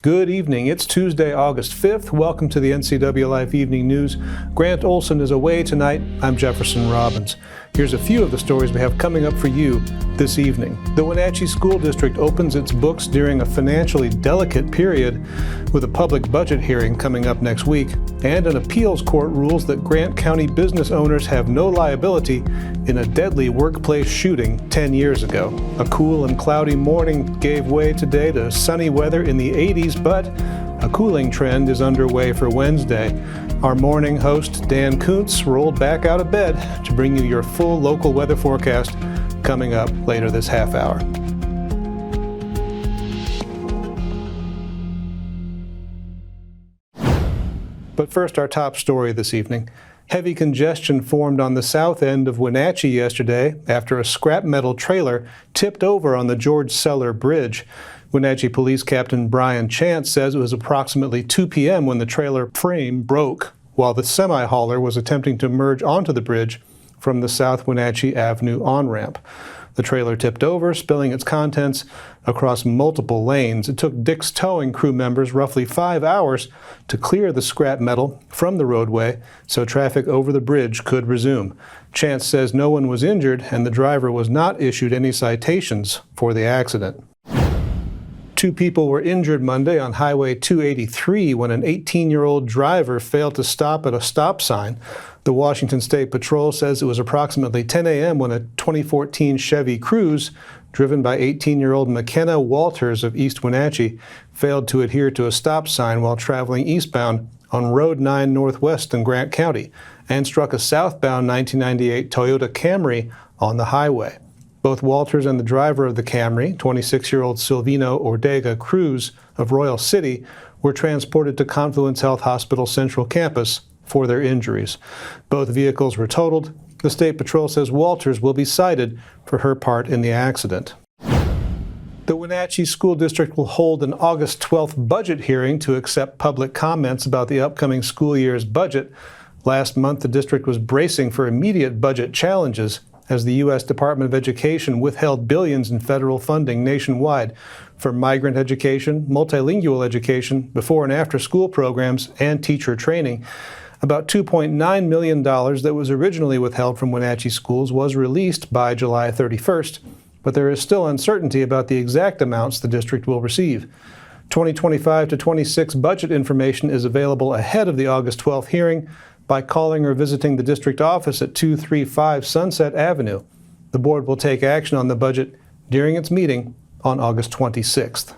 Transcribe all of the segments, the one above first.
Good evening. It's Tuesday, August 5th. Welcome to the NCWLIFE Evening News. Grant Olson is away tonight. I'm Jefferson Robbins. Here's a few of the stories we have coming up for you this evening. The Wenatchee School District opens its books during a financially delicate period with a public budget hearing coming up next week, and an appeals court rules that Grant County business owners have no liability in a deadly workplace shooting 10 years ago. A cool and cloudy morning gave way today to sunny weather in the 80s, but a cooling trend is underway for Wednesday. Our morning host, Dan Kuntz, rolled back out of bed to bring you your full local weather forecast coming up later this half hour. But first, our top story this evening. Heavy congestion formed on the south end of Wenatchee yesterday after a scrap metal trailer tipped over on the George Sellar Bridge. Wenatchee Police Captain Brian Chance says it was approximately 2 p.m. when the trailer frame broke while the semi-hauler was attempting to merge onto the bridge from the South Wenatchee Avenue on-ramp. The trailer tipped over, spilling its contents across multiple lanes. It took Dick's Towing crew members roughly 5 hours to clear the scrap metal from the roadway so traffic over the bridge could resume. Chance says no one was injured and the driver was not issued any citations for the accident. 2 people were injured Monday on Highway 283 when an 18-year-old driver failed to stop at a stop sign. The Washington State Patrol says it was approximately 10 a.m. when a 2014 Chevy Cruze, driven by 18-year-old McKenna Walters of East Wenatchee, failed to adhere to a stop sign while traveling eastbound on Road 9 Northwest in Grant County and struck a southbound 1998 Toyota Camry on the highway. Both Walters and the driver of the Camry, 26-year-old Silvino Ordega Cruz of Royal City, were transported to Confluence Health Hospital Central Campus for their injuries. Both vehicles were totaled. The State Patrol says Walters will be cited for her part in the accident. The Wenatchee School District will hold an August 12th budget hearing to accept public comments about the upcoming school year's budget. Last month, the district was bracing for immediate budget challenges as the U.S. Department of Education withheld billions in federal funding nationwide for migrant education, multilingual education, before and after school programs, and teacher training. About $2.9 million that was originally withheld from Wenatchee schools was released by July 31st, but there is still uncertainty about the exact amounts the district will receive. 2025 to 26 budget information is available ahead of the August 12th hearing by calling or visiting the district office at 235 Sunset Avenue. The board will take action on the budget during its meeting on August 26th.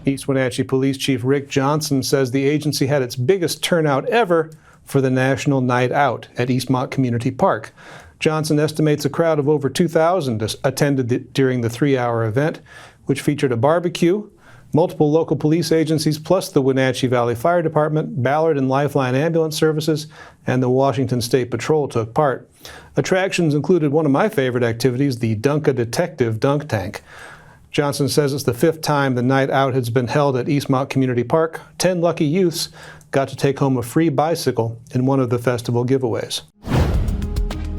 East Wenatchee Police Chief Rick Johnson says the agency had its biggest turnout ever for the National Night Out at Eastmont Community Park. Johnson estimates a crowd of over 2,000 attended during the 3-hour event, which featured a barbecue, multiple local police agencies, plus the Wenatchee Valley Fire Department, Ballard and Lifeline Ambulance Services, and the Washington State Patrol took part. Attractions included one of my favorite activities, the Dunk-A-Detective dunk tank. Johnson says it's the 5th time the night out has been held at Eastmont Community Park. 10 lucky youths got to take home a free bicycle in one of the festival giveaways.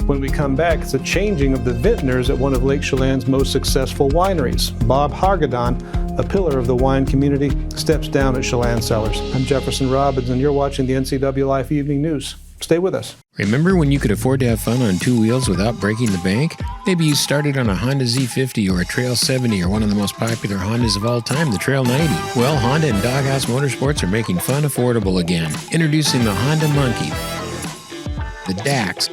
When we come back, it's a changing of the vintners at one of Lake Chelan's most successful wineries. Bob Hargadon, a pillar of the wine community, steps down at Chalan Cellars. I'm Jefferson Robbins, and you're watching the NCWLIFE Evening News. Stay with us. Remember when you could afford to have fun on 2 wheels without breaking the bank? Maybe you started on a Honda Z50 or a Trail 70 or one of the most popular Hondas of all time, the Trail 90. Well, Honda and Doghouse Motorsports are making fun affordable again. Introducing the Honda Monkey, the Dax,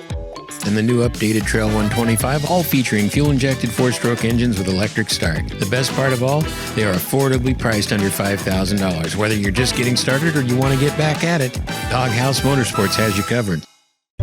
and the new updated Trail 125, all featuring fuel-injected 4-stroke engines with electric start. The best part of all, they are affordably priced under $5,000. Whether you're just getting started or you want to get back at it, Doghouse Motorsports has you covered.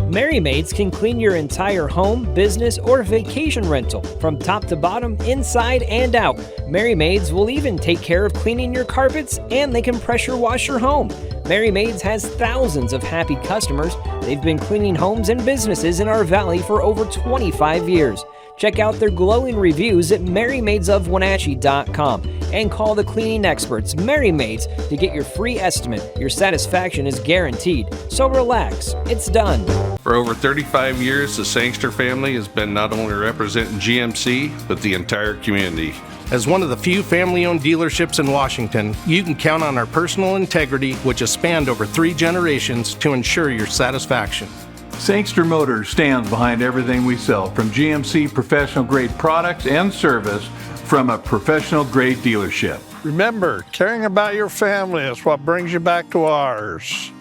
Merry Maids can clean your entire home, business, or vacation rental from top to bottom, inside and out. Merry Maids will even take care of cleaning your carpets, and they can pressure wash your home. Merry Maids has thousands of happy customers. They've been cleaning homes and businesses in our valley for over 25 years. Check out their glowing reviews at MerryMaidsOfWenatchee.com and call the cleaning experts, Merry Maids, to get your free estimate. Your satisfaction is guaranteed, so relax. It's done. For over 35 years, the Sangster family has been not only representing GMC, but the entire community. As one of the few family-owned dealerships in Washington, you can count on our personal integrity, which has spanned over 3 generations, to ensure your satisfaction. Sangster Motors stands behind everything we sell, from GMC professional-grade products and service from a professional-grade dealership. Remember, caring about your family is what brings you back to ours.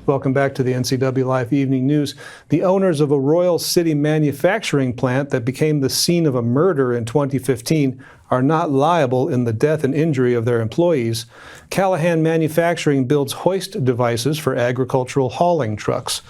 Welcome back to the NCWLIFE Evening News. The owners of a Royal City manufacturing plant that became the scene of a murder in 2015 are not liable in the death and injury of their employees. Callahan Manufacturing builds hoist devices for agricultural hauling trucks.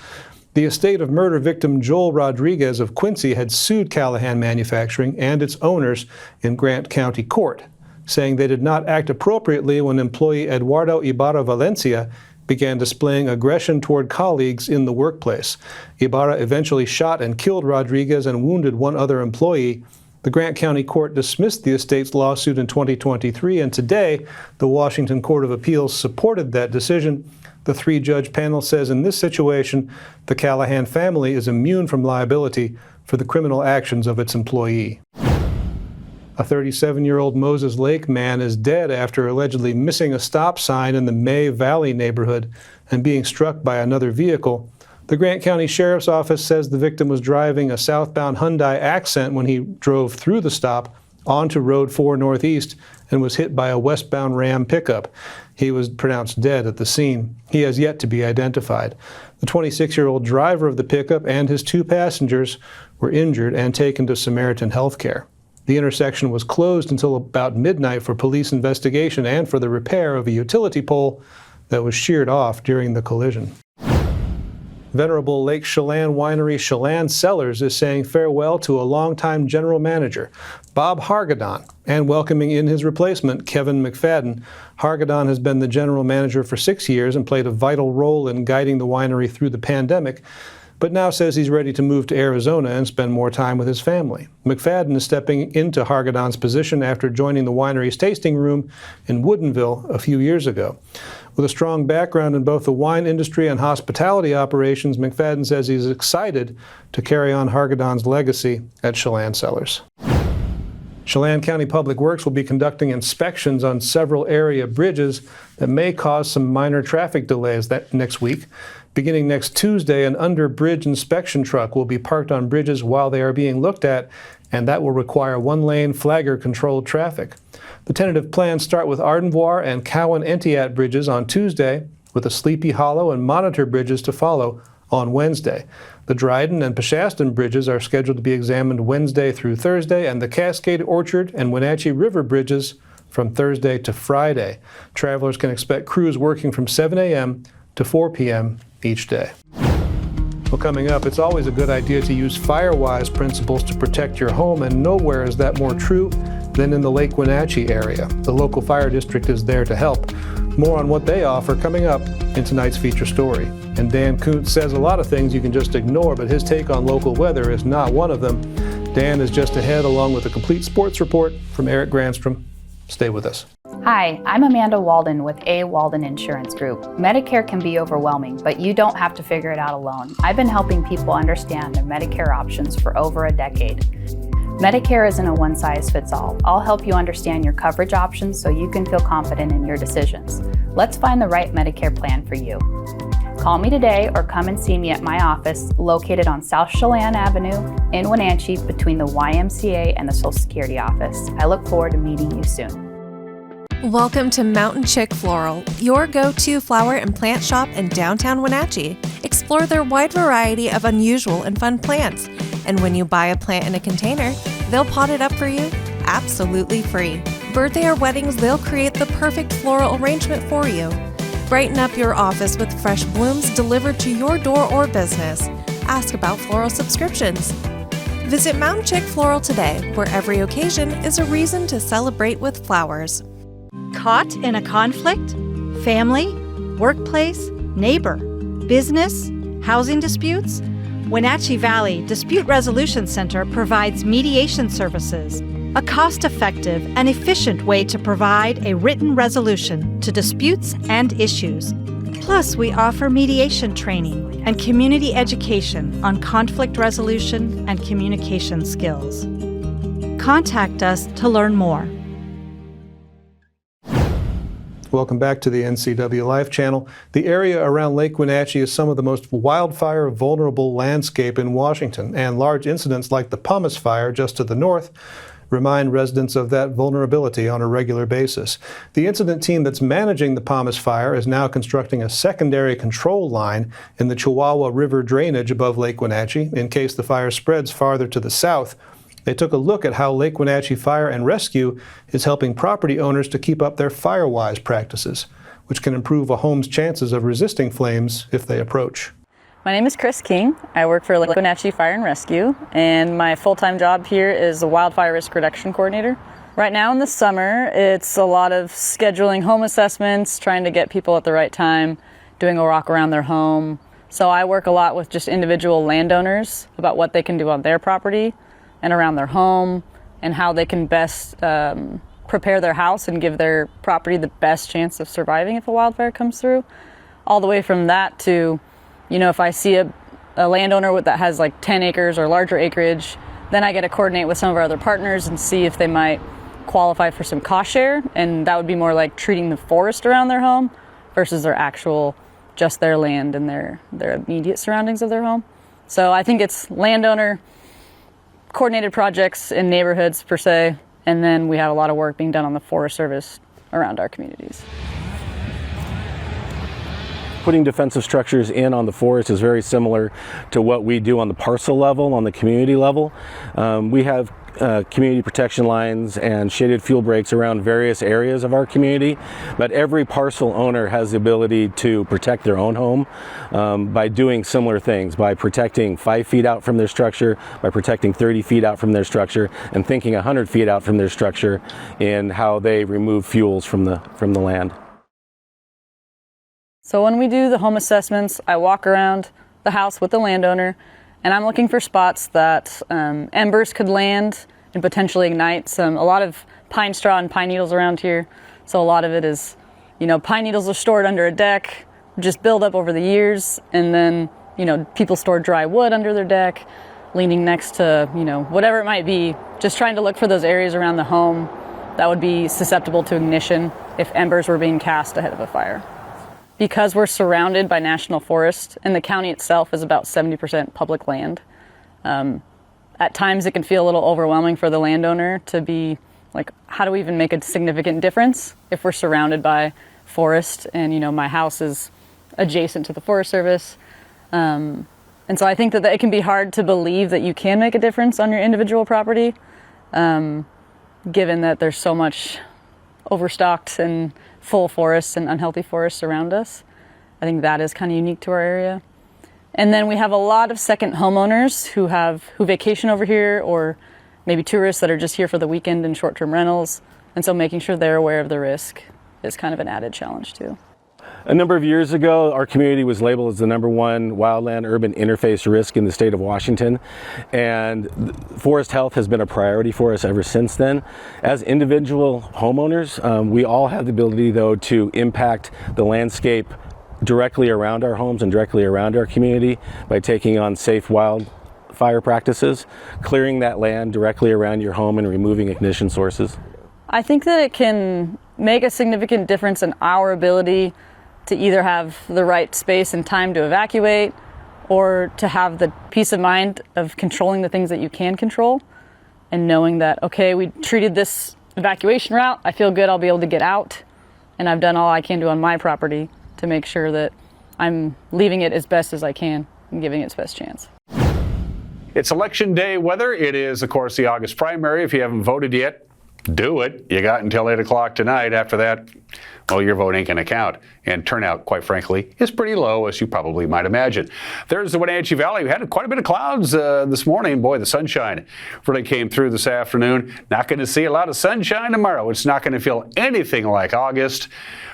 The estate of murder victim Joel Rodriguez of Quincy had sued Callahan Manufacturing and its owners in Grant County Court, saying they did not act appropriately when employee Eduardo Ibarra Valencia began displaying aggression toward colleagues in the workplace. Ibarra eventually shot and killed Rodriguez and wounded one other employee. The Grant County Court dismissed the estate's lawsuit in 2023, and today the Washington Court of Appeals supported that decision. The 3-judge panel says in this situation, the Callahan family is immune from liability for the criminal actions of its employee. A 37-year-old Moses Lake man is dead after allegedly missing a stop sign in the Mae Valley neighborhood and being struck by another vehicle. The Grant County Sheriff's Office says the victim was driving a southbound Hyundai Accent when he drove through the stop onto Road 4 Northeast and was hit by a westbound Ram pickup. He was pronounced dead at the scene. He has yet to be identified. The 26-year-old driver of the pickup and his 2 passengers were injured and taken to Samaritan Health Care. The intersection was closed until about midnight for police investigation and for the repair of a utility pole that was sheared off during the collision. Venerable Lake Chalan Winery Chalan Cellars is saying farewell to a longtime general manager, Bob Hargadon, and welcoming in his replacement, Kevin McFadden. Hargadon has been the general manager for 6 years and played a vital role in guiding the winery through the pandemic, but now says he's ready to move to Arizona and spend more time with his family. McFadden is stepping into Hargadon's position after joining the winery's tasting room in Woodinville a few years ago. With a strong background in both the wine industry and hospitality operations, McFadden says he's excited to carry on Hargadon's legacy at Chalan Cellars. Chelan County Public Works will be conducting inspections on several area bridges that may cause some minor traffic delays next week. Beginning next Tuesday, an under-bridge inspection truck will be parked on bridges while they are being looked at, and that will require one-lane flagger-controlled traffic. The tentative plans start with Ardenvoire and Cowan-Entiat bridges on Tuesday, with the Sleepy Hollow and Monitor bridges to follow on Wednesday. The Dryden and Peshastin bridges are scheduled to be examined Wednesday through Thursday, and the Cascade Orchard and Wenatchee River bridges from Thursday to Friday. Travelers can expect crews working from 7 a.m. to 4 p.m. each day. Well, coming up, it's always a good idea to use FireWise principles to protect your home, and nowhere is that more true than in the Lake Wenatchee area. The local fire district is there to help. More on what they offer coming up in tonight's feature story. And Dan Kuntz says a lot of things you can just ignore, but his take on local weather is not one of them. Dan is just ahead, along with a complete sports report from Eric Granstrom. Stay with us. Hi, I'm Amanda Walden with A. Walden Insurance Group. Medicare can be overwhelming, but you don't have to figure it out alone. I've been helping people understand their Medicare options for over a decade. Medicare isn't a one-size-fits-all. I'll help you understand your coverage options so you can feel confident in your decisions. Let's find the right Medicare plan for you. Call me today or come and see me at my office located on South Chelan Avenue in Wenatchee between the YMCA and the Social Security office. I look forward to meeting you soon. Welcome to Mountain Chick Floral, your go-to flower and plant shop in downtown Wenatchee. Explore their wide variety of unusual and fun plants. And when you buy a plant in a container, they'll pot it up for you absolutely free. Birthday or weddings, they'll create the perfect floral arrangement for you. Brighten up your office with fresh blooms delivered to your door or business. Ask about floral subscriptions. Visit Mountain Chick Floral today, where every occasion is a reason to celebrate with flowers. Caught in a conflict? Family? Workplace? Neighbor? Business? Housing disputes? Wenatchee Valley Dispute Resolution Center provides mediation services, a cost-effective and efficient way to provide a written resolution to disputes and issues. Plus, we offer mediation training and community education on conflict resolution and communication skills. Contact us to learn more. Welcome back to the NCWLIFE channel. The area around Lake Wenatchee is some of the most wildfire vulnerable landscape in Washington, and large incidents like the Pumice Fire just to the north remind residents of that vulnerability on a regular basis. The incident team that's managing the Pumice Fire is now constructing a secondary control line in the Chihuahua River drainage above Lake Wenatchee in case the fire spreads farther to the south. They took a look at how Lake Wenatchee Fire and Rescue is helping property owners to keep up their fire-wise practices, which can improve a home's chances of resisting flames if they approach. My name is Chris King. I work for Lake Wenatchee Fire and Rescue, and my full-time job here is the Wildfire Risk Reduction Coordinator. Right now in the summer, it's a lot of scheduling home assessments, trying to get people at the right time, doing a walk around their home. So I work a lot with just individual landowners about what they can do on their property and around their home, and how they can best prepare their house and give their property the best chance of surviving if a wildfire comes through. All the way from that to, you know, if I see a landowner that has like 10 acres or larger acreage, then I get to coordinate with some of our other partners and see if they might qualify for some cost share, and that would be more like treating the forest around their home versus their actual, just their land and their immediate surroundings of their home. So I think it's landowner coordinated projects in neighborhoods per se, and then we have a lot of work being done on the Forest Service around our communities. Putting defensive structures in on the forest is very similar to what we do on the parcel level, on the community level. We have community protection lines and shaded fuel breaks around various areas of our community, but every parcel owner has the ability to protect their own home by doing similar things, by protecting 5 feet out from their structure, by protecting 30 feet out from their structure, and thinking 100 feet out from their structure in how they remove fuels from the land. So when we do the home assessments, I walk around the house with the landowner, and I'm looking for spots that embers could land and potentially ignite. A lot of pine straw and pine needles around here. So a lot of it is, you know, pine needles are stored under a deck, just build up over the years, and then, you know, people store dry wood under their deck, leaning next to, you know, whatever it might be, just trying to look for those areas around the home that would be susceptible to ignition if embers were being cast ahead of a fire. Because we're surrounded by national forest, and the county itself is about 70% public land, at times it can feel a little overwhelming for the landowner to be like, how do we even make a significant difference if we're surrounded by forest and, you know, my house is adjacent to the Forest Service. And so I think that it can be hard to believe that you can make a difference on your individual property, given that there's so much overstocked and full forests and unhealthy forests around us. I think that is kind of unique to our area. And then we have a lot of second homeowners who vacation over here, or maybe tourists that are just here for the weekend in short-term rentals. And so making sure they're aware of the risk is kind of an added challenge too. A number of years ago, our community was labeled as the #1 wildland-urban interface risk in the state of Washington, and forest health has been a priority for us ever since then. As individual homeowners, we all have the ability, though, to impact the landscape directly around our homes and directly around our community by taking on safe wildfire practices, clearing that land directly around your home and removing ignition sources. I think that it can make a significant difference in our ability to either have the right space and time to evacuate, or to have the peace of mind of controlling the things that you can control, and knowing that, okay, we treated this evacuation route, I feel good, I'll be able to get out, and I've done all I can do on my property to make sure that I'm leaving it as best as I can and giving it its best chance. It's election day weather. It is, of course, the August primary. If you haven't voted yet, do it. You got until 8 o'clock tonight. After that, well, your vote ain't going to count. And turnout, quite frankly, is pretty low, as you probably might imagine. There's the Wenatchee Valley. We had quite a bit of clouds this morning. Boy, the sunshine really came through this afternoon. Not going to see a lot of sunshine tomorrow. It's not going to feel anything like August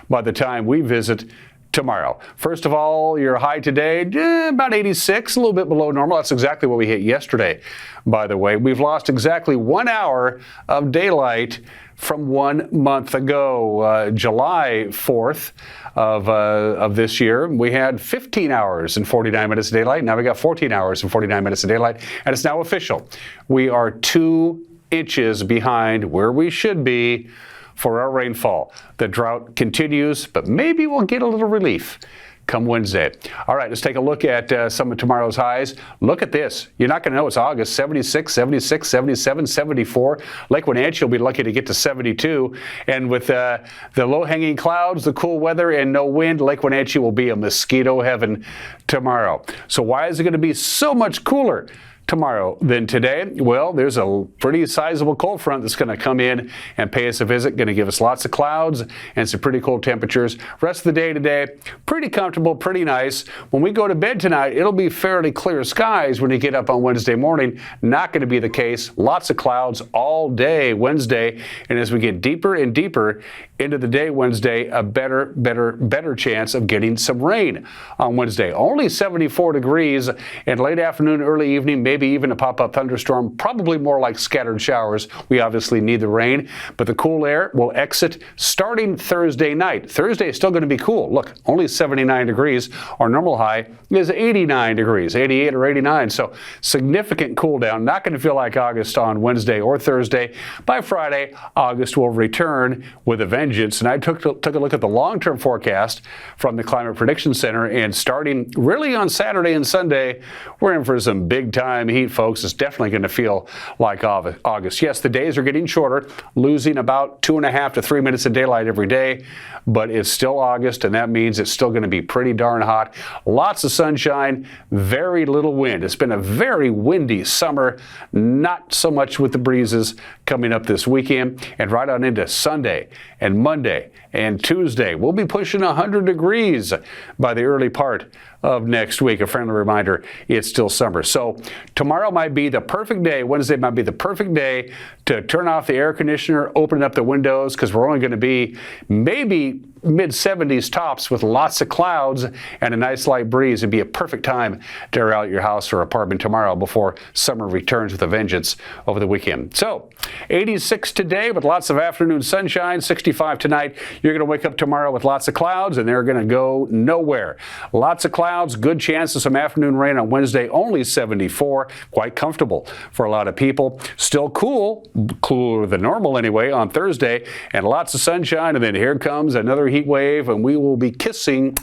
by the time we visit tomorrow. First of all, your high today, about 86, a little bit below normal. That's exactly what we hit yesterday, by the way. We've lost exactly 1 hour of daylight from 1 month ago. July 4th of this year, we had 15 hours and 49 minutes of daylight. Now we got 14 hours and 49 minutes of daylight, and it's now official. We are 2 inches behind where we should be for our rainfall. The drought continues, but maybe we'll get a little relief come Wednesday. All right, let's take a look at some of tomorrow's highs. Look at this. You're not going to know it's August. 76, 76, 77, 74. Lake Wenatchee will be lucky to get to 72. And with the low-hanging clouds, the cool weather, and no wind, Lake Wenatchee will be a mosquito heaven tomorrow. So why is it going to be so much cooler tomorrow than today? Well, there's a pretty sizable cold front that's going to come in and pay us a visit, going to give us lots of clouds and some pretty cold temperatures. Rest of the day today, pretty comfortable, pretty nice. When we go to bed tonight, it'll be fairly clear skies when you get up on Wednesday morning. Not going to be the case. Lots of clouds all day Wednesday. And as we get deeper and deeper into the day Wednesday, a better chance of getting some rain on Wednesday. Only 74 degrees, and late afternoon, early evening, maybe even a pop-up thunderstorm, probably more like scattered showers. We obviously need the rain, but the cool air will exit starting Thursday night. Thursday is still going to be cool. Look, only 79 degrees. Our normal high is 89 degrees, 88 or 89. So significant cool down. Not going to feel like August on Wednesday or Thursday. By Friday, August will return with a vengeance. And I took a look at the long-term forecast from the Climate Prediction Center, and starting really on Saturday and Sunday, we're in for some big-time heat, folks. It's definitely going to feel like August. Yes, the days are getting shorter, losing about 2.5 to 3 minutes of daylight every day, but it's still August, and that means it's still going to be pretty darn hot. Lots of sunshine, very little wind. It's been a very windy summer, not so much with the breezes coming up this weekend, and right on into Sunday and Monday and Tuesday. We'll be pushing 100 degrees by the early part of next week. A friendly reminder, it's still summer. So tomorrow might be the perfect day. Wednesday might be the perfect day to turn off the air conditioner, open up the windows, because we're only going to be maybe mid-70s tops with lots of clouds and a nice light breeze. It'd be a perfect time to air out your house or apartment tomorrow before summer returns with a vengeance over the weekend. So 86 today with lots of afternoon sunshine, 65 tonight. You're going to wake up tomorrow with lots of clouds, and they're going to go nowhere. Lots of clouds, good chance of some afternoon rain on Wednesday, only 74, quite comfortable for a lot of people. Still cool, cooler than normal anyway, on Thursday, and lots of sunshine, and then here comes another heat wave, and we will be kissing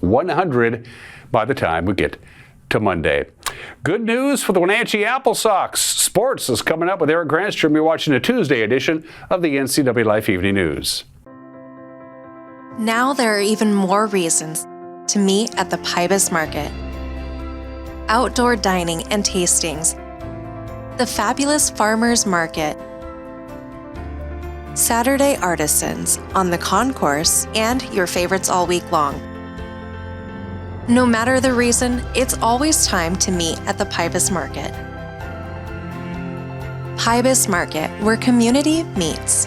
100 by the time we get to Monday. Good news for the Wenatchee Apple Sox. Sports is coming up with Eric Granstrom. You're watching a Tuesday edition of the NCWLIFE Evening News. Now there are even more reasons to meet at the Pybus Market. Outdoor dining and tastings, the fabulous Farmers Market, Saturday artisans on the concourse, and your favorites all week long. No matter the reason, it's always time to meet at the Pybus Market. Pybus Market, where community meets.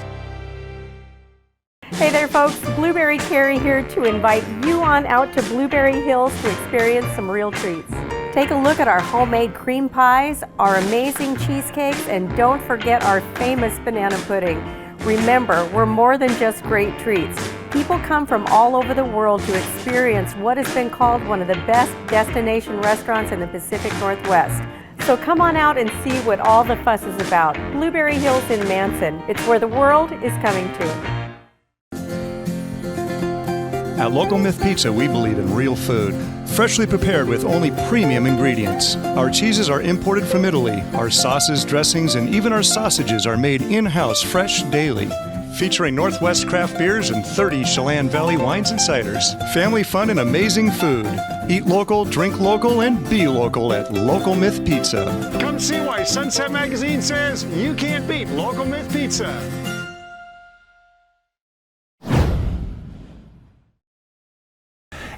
Hey there folks, Blueberry Carrie here to invite you on out to Blueberry Hills to experience some real treats. Take a look at our homemade cream pies, our amazing cheesecakes, and don't forget our famous banana pudding. Remember, we're more than just great treats. People come from all over the world to experience what has been called one of the best destination restaurants in the Pacific Northwest. So come on out and see what all the fuss is about. Blueberry Hills in Manson. It's where the world is coming to. At Local Myth Pizza, we believe in real food, freshly prepared with only premium ingredients. Our cheeses are imported from Italy. Our sauces, dressings, and even our sausages are made in-house fresh daily. Featuring Northwest craft beers and 30 Chalan Valley wines and ciders. Family fun and amazing food. Eat local, drink local, and be local at Local Myth Pizza. Come see why Sunset Magazine says you can't beat Local Myth Pizza.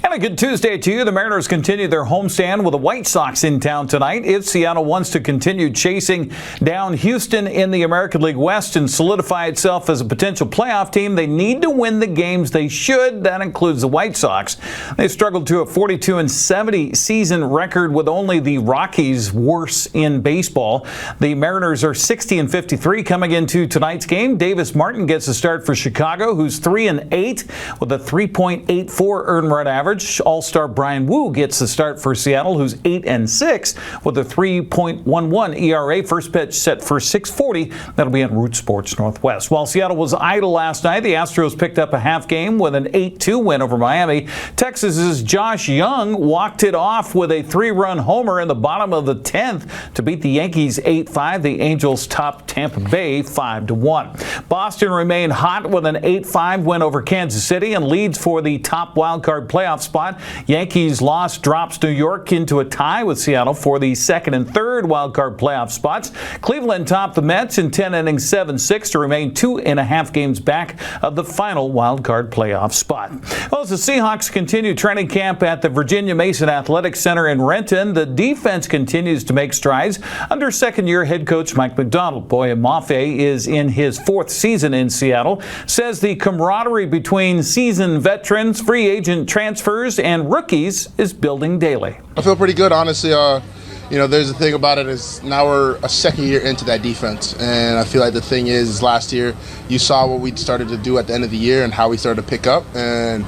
And right, good Tuesday to you. The Mariners continue their homestand with the White Sox in town tonight. If Seattle wants to continue chasing down Houston in the American League West and solidify itself as a potential playoff team, they need to win the games they should. That includes the White Sox. They struggled to a 42-70 season record with only the Rockies worse in baseball. The Mariners are 60-53 coming into tonight's game. Davis Martin gets a start for Chicago, who's 3-8 with a 3.84 earned run average. All-star Brian Wu gets the start for Seattle, who's 8-6 with a 3.11 ERA. First pitch set for 6:40. That'll be on Root Sports Northwest. While Seattle was idle last night, the Astros picked up a half game with an 8-2 win over Miami. Texas's Josh Young walked it off with a 3-run homer in the bottom of the 10th to beat the Yankees 8-5. The Angels topped Tampa Bay 5-1. Boston remained hot with an 8-5 win over Kansas City and leads for the top wildcard playoff spot. Yankees loss drops New York into a tie with Seattle for the second and third wildcard playoff spots. Cleveland topped the Mets in 10 innings 7-6 to remain 2.5 games back of the final wildcard playoff spot. Well, as the Seahawks continue training camp at the Virginia Mason Athletic Center in Renton, the defense continues to make strides under second-year head coach Mike McDonald. Boye Mafe is in his 4th season in Seattle, says the camaraderie between seasoned veterans, free agent transfers, and rookies is building daily. I feel pretty good, honestly. There's the thing about it is now we're a second year into that defense, and I feel like the thing is last year you saw what we started to do at the end of the year and how we started to pick up, and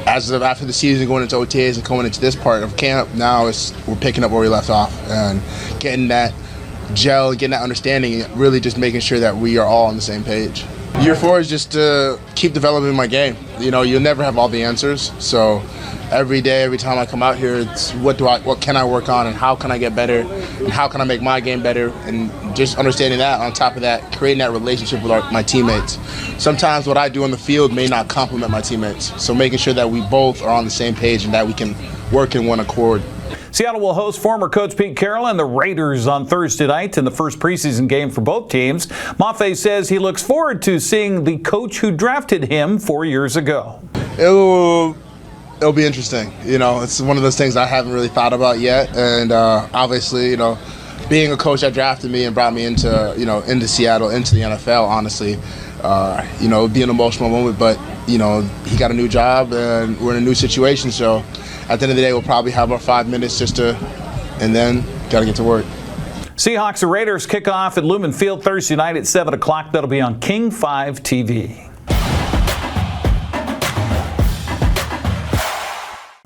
after the season going into OTAs and coming into this part of camp, now we're picking up where we left off and getting that gel, getting that understanding, really just making sure that we are all on the same page. Year 4 is just to keep developing my game. You'll never have all the answers, so every day, every time I come out here, it's what can I work on and how can I get better and how can I make my game better, and just understanding that, on top of that, creating that relationship with my teammates. Sometimes what I do on the field may not complement my teammates, so making sure that we both are on the same page and that we can work in one accord. Seattle will host former coach Pete Carroll and the Raiders on Thursday night in the first preseason game for both teams. Mafe says he looks forward to seeing the coach who drafted him 4 years ago. It'll be interesting. It's one of those things I haven't really thought about yet. And obviously, being a coach that drafted me and brought me into Seattle, into the NFL, honestly, it would be an emotional moment. But, he got a new job and we're in a new situation. So at the end of the day, we'll probably have our 5 minutes and then got to get to work. Seahawks and Raiders kick off at Lumen Field Thursday night at 7 o'clock. That'll be on King 5 TV.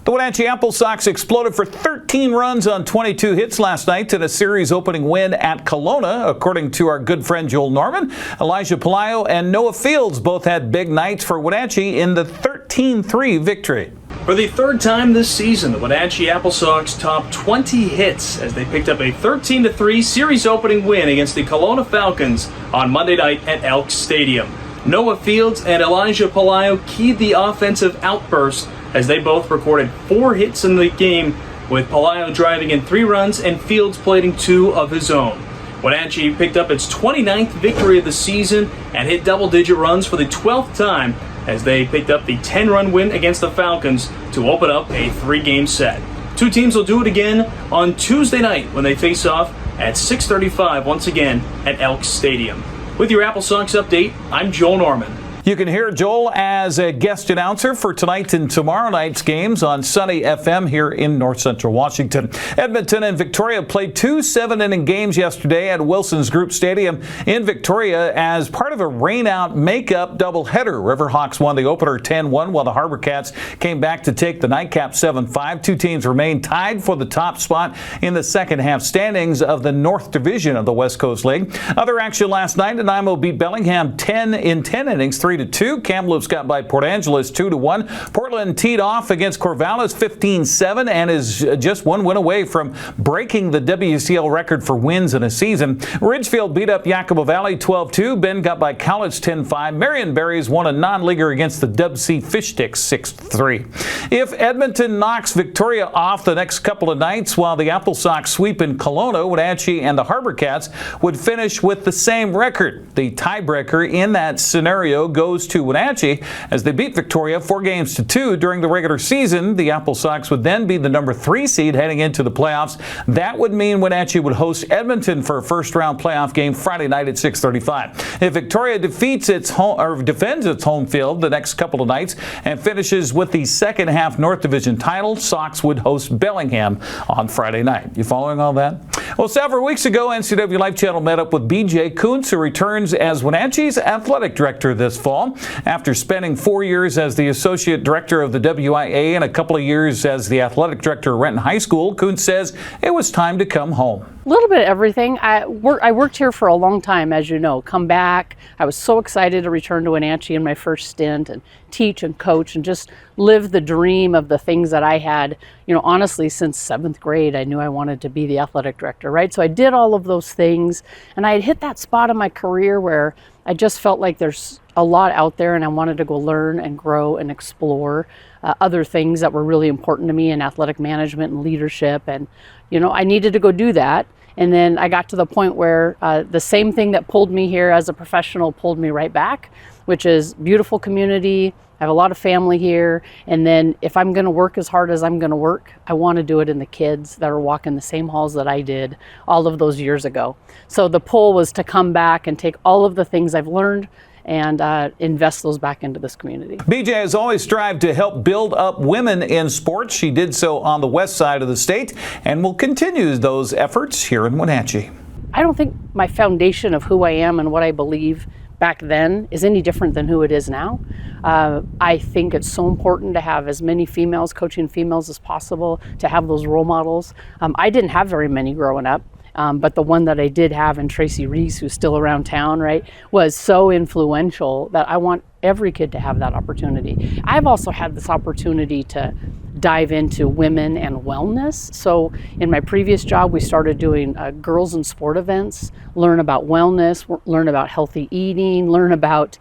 The Wenatchee Apple Sox exploded for 13 runs on 22 hits last night in a series-opening win at Kelowna, according to our good friend Joel Norman. Elijah Pelayo and Noah Fields both had big nights for Wenatchee in the 13-3 victory. For the third time this season, the Wenatchee Apple Sox topped 20 hits as they picked up a 13-3 series-opening win against the Kelowna Falcons on Monday night at Elks Stadium. Noah Fields and Elijah Pelayo keyed the offensive outburst as they both recorded 4 hits in the game, with Pelayo driving in 3 runs and Fields plating 2 of his own. Wenatchee picked up its 29th victory of the season and hit double-digit runs for the 12th time as they picked up the 10-run win against the Falcons to open up a 3-game set. 2 teams will do it again on Tuesday night when they face off at 6:35 once again at Elks Stadium. With your Apple Sox update, I'm Joel Norman. You can hear Joel as a guest announcer for tonight and tomorrow night's games on Sunny FM here in North Central Washington. Edmonton and Victoria played 2 7-inning games yesterday at Wilson's Group Stadium in Victoria as part of a rain-out makeup doubleheader. Riverhawks won the opener 10-1 while the Harbor Cats came back to take the nightcap 7-5. 2 teams remain tied for the top spot in the second half standings of the North Division of the West Coast League. Other action last night, Nanaimo beat Bellingham 10 innings, 3-2. Kamloops got by Port Angeles 2-1. Portland teed off against Corvallis 15-7 and is just 1 win away from breaking the WCL record for wins in a season. Ridgefield beat up Yakima Valley 12-2. Bend got by Cowlitz 10-5. Marion Berries won a non-leaguer against the Dub C Fish Sticks 6-3. If Edmonton knocks Victoria off the next couple of nights while the Apple Sox sweep in Kelowna, Wenatchee and the Harbor Cats would finish with the same record. The tiebreaker in that scenario goes goes to Wenatchee as they beat Victoria 4-2 during the regular season. The Apple Sox would then be the number 3 seed heading into the playoffs. That would mean Wenatchee would host Edmonton for a first-round playoff game Friday night at 6:35. If Victoria defends its home field the next couple of nights and finishes with the second half North Division title, Sox would host Bellingham on Friday night. You following all that? Well, several weeks ago, NCW Life Channel met up with B.J. Kuntz, who returns as Wenatchee's athletic director this fall. After spending 4 years as the associate director of the WIA and a couple of years as the athletic director of Renton High School, Kuntz says it was time to come home. A little bit of everything. I worked here for a long time, as you know. Come back. I was so excited to return to Wenatchee in my first stint and teach and coach and just live the dream of the things that I had, honestly, since 7th grade. I knew I wanted to be the athletic director, right? So I did all of those things, and I had hit that spot in my career where I just felt like there's a lot out there, and I wanted to go learn and grow and explore other things that were really important to me in athletic management and leadership. And, I needed to go do that. And then I got to the point where the same thing that pulled me here as a professional pulled me right back, which is beautiful community. I have a lot of family here. And then if I'm going to work as hard as I'm going to work, I want to do it in the kids that are walking the same halls that I did all of those years ago. So the pull was to come back and take all of the things I've learned and invest those back into this community. BJ has always strived to help build up women in sports. She did so on the west side of the state and will continue those efforts here in Wenatchee. I don't think my foundation of who I am and what I believe back then is any different than who it is now. I think it's so important to have as many females, coaching females as possible, to have those role models. I didn't have very many growing up. But the one that I did have in Tracy Reese, who's still around town, right, was so influential that I want every kid to have that opportunity. I've also had this opportunity to dive into women and wellness. So in my previous job, we started doing girls in sport events, learn about wellness, learn about healthy eating, learn about,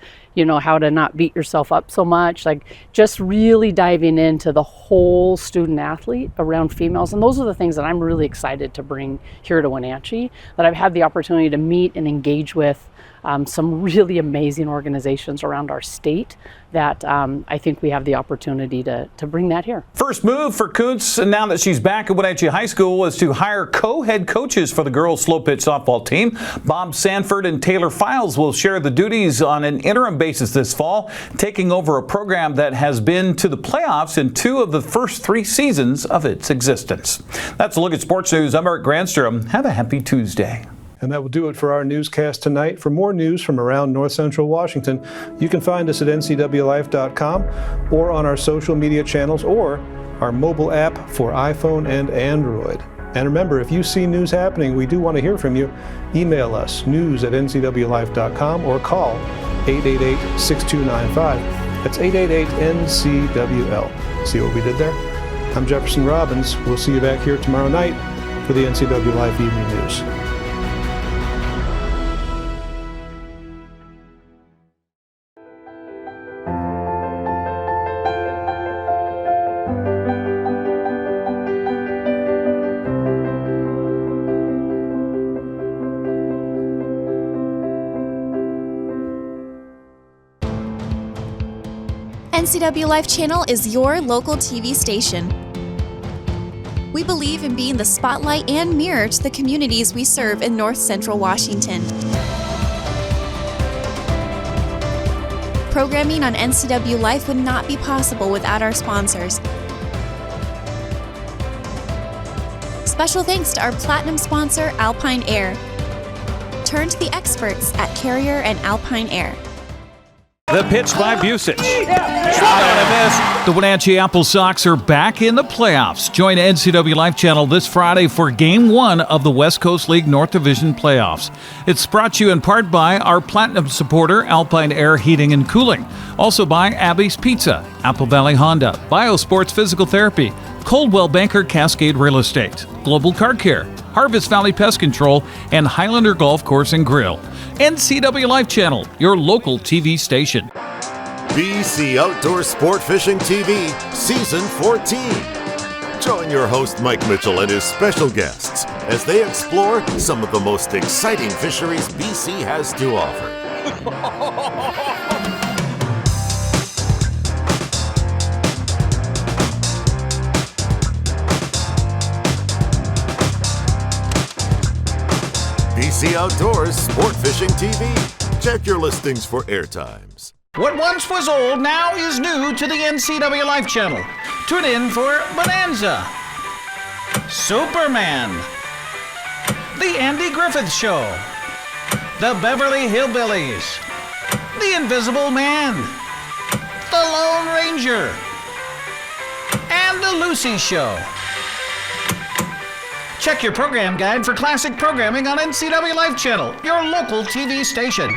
how to not beat yourself up so much, like just really diving into the whole student athlete around females. And those are the things that I'm really excited to bring here to Wenatchee, that I've had the opportunity to meet and engage with some really amazing organizations around our state that I think we have the opportunity to bring that here. First move for Kuntz, now that she's back at Wenatchee High School, was to hire co-head coaches for the girls' slow pitch softball team. Bob Sanford and Taylor Files will share the duties on an interim basis this fall, taking over a program that has been to the playoffs in 2 of the first 3 seasons of its existence. That's a look at sports news. I'm Eric Granstrom. Have a happy Tuesday. And that will do it for our newscast tonight. For more news from around North Central Washington, you can find us at ncwlife.com or on our social media channels or our mobile app for iPhone and Android. And remember, if you see news happening, we do want to hear from you. Email us, news@ncwlife.com, or call 888-6295. That's 888-NCWL. See what we did there? I'm Jefferson Robbins. We'll see you back here tomorrow night for the NCW Life Evening News. NCW Life Channel is your local TV station. We believe in being the spotlight and mirror to the communities we serve in North Central Washington. Programming on NCW Life would not be possible without our sponsors. Special thanks to our platinum sponsor, Alpine Air. Turn to the experts at Carrier and Alpine Air. The pitch by Busick. Swung on and missed. The Wenatchee Apple Sox are back in the playoffs. Join NCW Life Channel this Friday for Game 1 of the West Coast League North Division playoffs. It's brought to you in part by our platinum supporter, Alpine Air Heating and Cooling. Also by Abby's Pizza, Apple Valley Honda, Biosports Physical Therapy, Coldwell Banker Cascade Real Estate, Global Car Care, Harvest Valley Pest Control, and Highlander Golf Course and Grill. NCW Life Channel, your local TV station. BC Outdoor Sport Fishing TV, Season 14. Join your host Mike Mitchell and his special guests as they explore some of the most exciting fisheries BC has to offer. DC Outdoors Sport Fishing TV. Check your listings for airtimes. What once was old now is new to the NCWLIFE channel. Tune in for Bonanza, Superman, The Andy Griffith Show, The Beverly Hillbillies, The Invisible Man, The Lone Ranger, and The Lucy Show. Check your program guide for classic programming on NCWLIFE channel, your local TV station.